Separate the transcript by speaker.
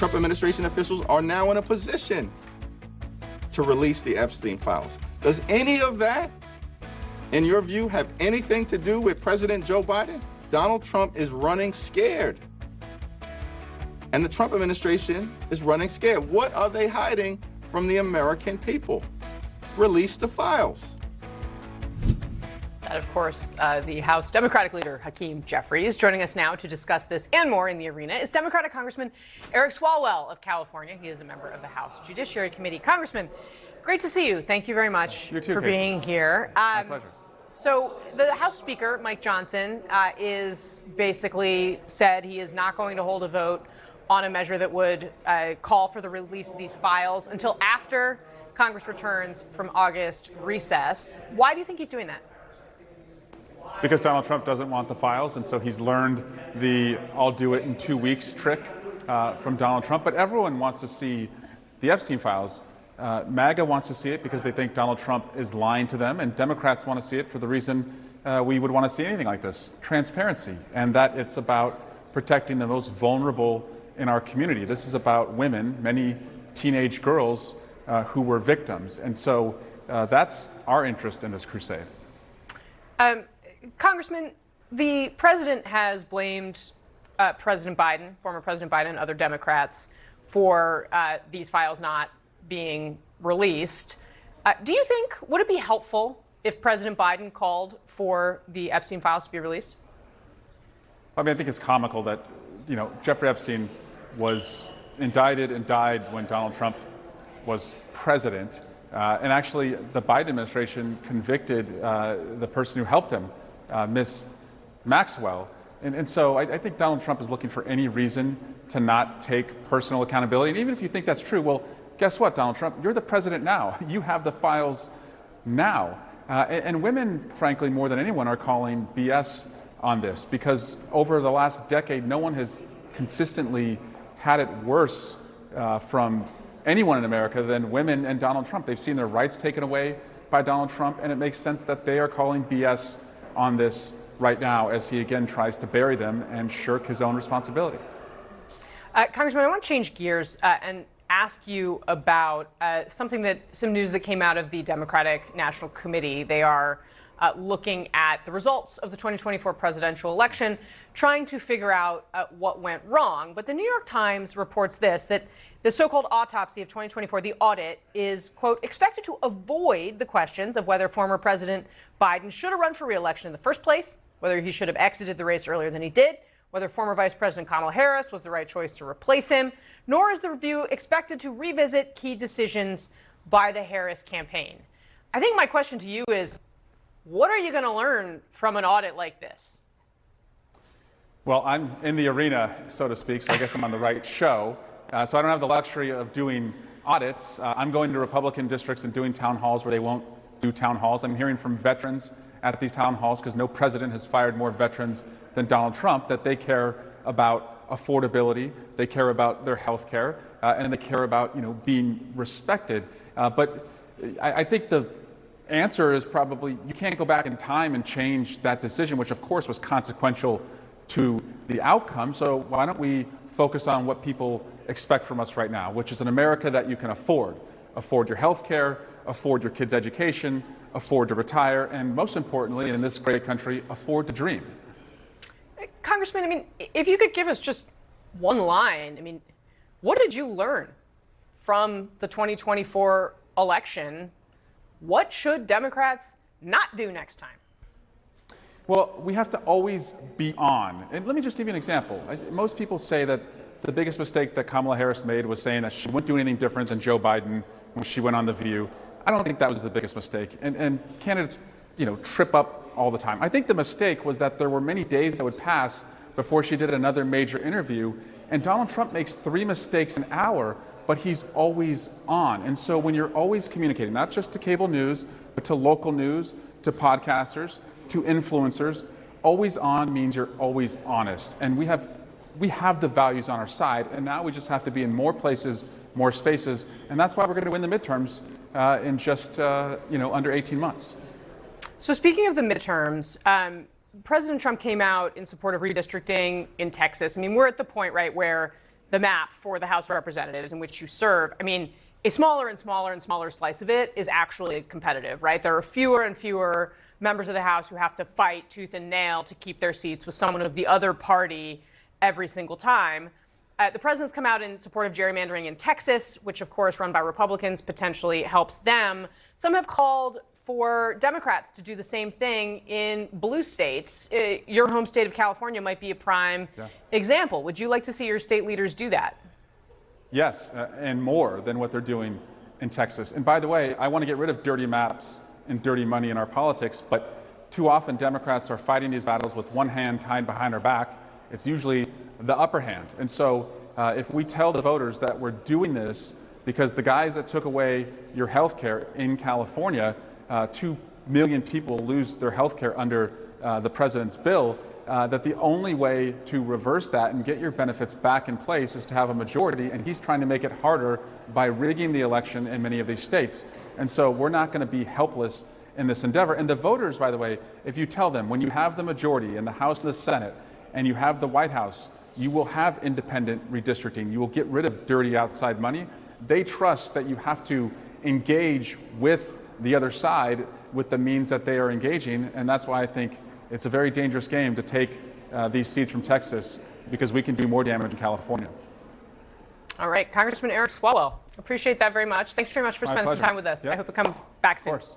Speaker 1: Trump administration officials are now in a position to release the Epstein files. Does any of that, in your view, have anything to do with President Joe Biden? Donald Trump is running scared. And the Trump administration is running scared. What are they hiding from the American people? Release the files.
Speaker 2: And of course, the House Democratic leader, Hakeem Jeffries, joining us now to discuss this and more in the arena is Democratic Congressman Eric Swalwell of California. He is a member of the House Judiciary Committee. Congressman, great to see you. Thank you very much for being here.
Speaker 3: My pleasure.
Speaker 2: So the House Speaker, Mike Johnson, is basically said he is not going to hold a vote on a measure that would call for the release of these files until after Congress returns from August recess. Why do you think he's doing that?
Speaker 3: Because Donald Trump doesn't want the files, and so he's learned the "I'll do it in 2 weeks" trick from Donald Trump. But everyone wants to see the Epstein files. MAGA wants to see it because they think Donald Trump is lying to them, and Democrats want to see it for the reason we would want to see anything like this: transparency, and that it's about protecting the most vulnerable in our community. This is about women, many teenage girls who were victims, and so that's our interest in this crusade.
Speaker 2: Congressman, the president has blamed President Biden, former President Biden, and other Democrats for these files not being released. Do you think, would it be helpful if President Biden called for the Epstein files to be released?
Speaker 3: I mean, I think it's comical that, Jeffrey Epstein was indicted and died when Donald Trump was president. And actually, the Biden administration convicted the person who helped him, Miss Maxwell. And so I think Donald Trump is looking for any reason to not take personal accountability. And even if you think that's true, well, guess what, Donald Trump? You're the president now. You have the files now. And women, frankly, more than anyone, are calling BS on this because over the last decade, no one has consistently had it worse from anyone in America than women and Donald Trump. They've seen their rights taken away by Donald Trump, and it makes sense that they are calling BS on this right now as he again tries to bury them and shirk his own responsibility.
Speaker 2: Congressman, I want to change gears and ask you about some news that came out of the Democratic National Committee. They are looking at the results of the 2024 presidential election, trying to figure out what went wrong. But the New York Times reports that the so-called autopsy of 2024, the audit, is, quote, expected to avoid the questions of whether former President Biden should have run for re-election in the first place, whether he should have exited the race earlier than he did, whether former Vice President Kamala Harris was the right choice to replace him, nor is the review expected to revisit key decisions by the Harris campaign. I think my question to you is, what are you going to learn from an audit like this?
Speaker 3: Well, I'm in the arena, so to speak, so I guess I'm on the right show. So I don't have the luxury of doing audits. I'm going to Republican districts and doing town halls where they won't do town halls. I'm hearing from veterans at these town halls, because no president has fired more veterans than Donald Trump, that they care about affordability, they care about their health care, and they care about being respected. But I think the answer is probably you can't go back in time and change that decision, which of course was consequential to the outcome. So why don't we focus on what people expect from us right now, which is an America that you can afford your health care, afford your kids' education, afford to retire, and most importantly, in this great country, afford to dream.
Speaker 2: Congressman, if you could give us just one line, what did you learn from the 2024 election? What should Democrats not do next time?
Speaker 3: Well, we have to always be on. And let me just give you an example. Most people say that the biggest mistake that Kamala Harris made was saying that she wouldn't do anything different than Joe Biden when she went on The View. I don't think that was the biggest mistake. And candidates, trip up all the time. I think the mistake was that there were many days that would pass before she did another major interview. And Donald Trump makes 3 mistakes an hour, but he's always on. And so when you're always communicating, not just to cable news, but to local news, to podcasters, to influencers, always on means you're always honest. And we have the values on our side, and now we just have to be in more places, more spaces, and that's why we're going to win the midterms in just under 18 months.
Speaker 2: So speaking of the midterms, President Trump came out in support of redistricting in Texas. We're at the point, right, where the map for the House of Representatives in which you serve, I mean, a smaller and smaller and smaller slice of it is actually competitive, right? There are fewer and fewer members of the House who have to fight tooth and nail to keep their seats with someone of the other party every single time. The president's come out in support of gerrymandering in Texas, which, of course, run by Republicans, potentially helps them. Some have called for Democrats to do the same thing in blue states. Your home state of California might be a prime example. Would you like to see your state leaders do that?
Speaker 3: Yes, and more than what they're doing in Texas. And by the way, I want to get rid of dirty maps and dirty money in our politics, but too often Democrats are fighting these battles with one hand tied behind our back. It's usually the upper hand. And so if we tell the voters that we're doing this because the guys that took away your health care in California, 2 million people lose their health care under the president's bill, that the only way to reverse that and get your benefits back in place is to have a majority, and he's trying to make it harder by rigging the election in many of these states. And so we're not going to be helpless in this endeavor. And the voters, by the way, if you tell them when you have the majority in the House and the Senate and you have the White House, you will have independent redistricting. You will get rid of dirty outside money. They trust that you have to engage with the other side with the means that they are engaging, and that's why I think it's a very dangerous game to take these seats from Texas, because we can do more damage in California.
Speaker 2: All right, Congressman Eric Swalwell, appreciate that very much. Thanks very much for spending some time with us.
Speaker 3: Yeah.
Speaker 2: I hope you come back soon.
Speaker 3: Of course.